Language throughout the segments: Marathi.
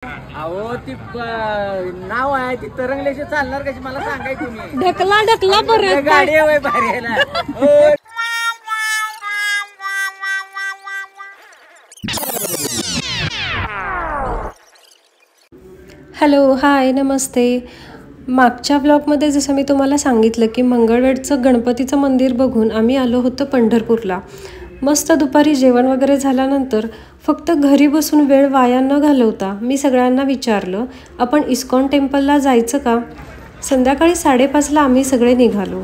अहो ती नाव आहे ती तरंगल्याशी चालणार कशी मला सांगाय तुम्ही. ढकला ढकला परत गाडी आहे भारीला. हॅलो हाय नमस्ते. मागच्या ब्लॉगमध्ये जसं मी तुम्हाला सांगितलं की मंगळवेढचं गणपतीचं मंदिर बघून आम्ही आलो होतो पंढरपूरला. मस्त दुपारी जेवण वगैरे झाल्यानंतर फक्त घरी बसून वेळ वाया न घालवता मी सगळ्यांना विचारलं आपण इस्कॉन टेम्पलला जायचं का. संध्याकाळी 5:30ला आम्ही सगळे निघालो.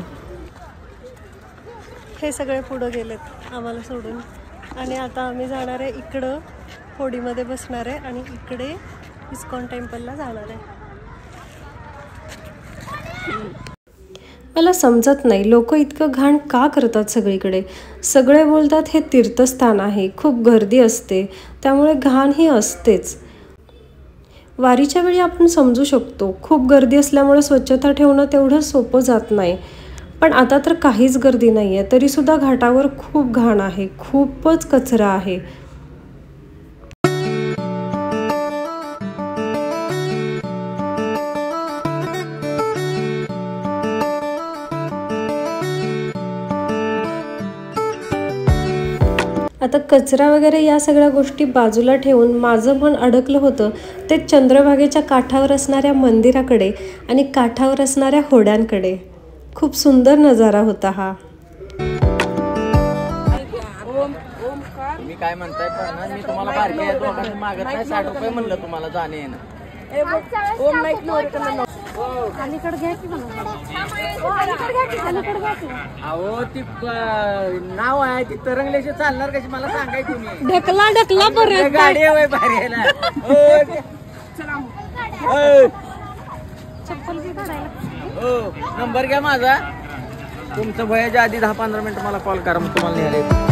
हे सगळे पुढं गेलेत आम्हाला सोडून आणि आता आम्ही जाणार आहे इकडं होडीमध्ये बसणार आहे आणि इकडे इस्कॉन टेम्पलला जाणार आहे. मला समजत नाही लोक इतकं घाण का करतात सगळीकडे. सगळे बोलतात हे तीर्थस्थान आहे, खूप गर्दी असते त्यामुळे घाण ही असतेच. वारीच्या वेळी आपण समजू शकतो खूप गर्दी असल्यामुळे स्वच्छता ठेवणं तेवढं सोपं जात नाही. पण आता तर काहीच गर्दी नाही आहे तरीसुद्धा घाटावर खूप घाण आहे, खूपच कचरा आहे. आता कचरा वगैरे या सगळ्या गोष्टी बाजूला ठेवून माझं मन अडकलं होतं ते चंद्रभागेच्या काठावर असणाऱ्या मंदिराकडे आणि काठावर असणाऱ्या होड्यांकडे. खूप सुंदर नजारा होता हा. मी काय म्हणताय पण मी तुम्हाला बारके दोघांनी मागत नाही 60 रुपये म्हणलं तुम्हाला जाणे येणं. अहो ती नाव आहे ती तरंगल्याशी चालणार कशी मला सांगाय तुम्ही. ढकला ढकला परत गाडी आहे भारीला. नंबर घ्या माझा. तुमचं भयाच्या आधी 10-15 मिनिटं मला कॉल करा मग तुम्हाला न्यायला.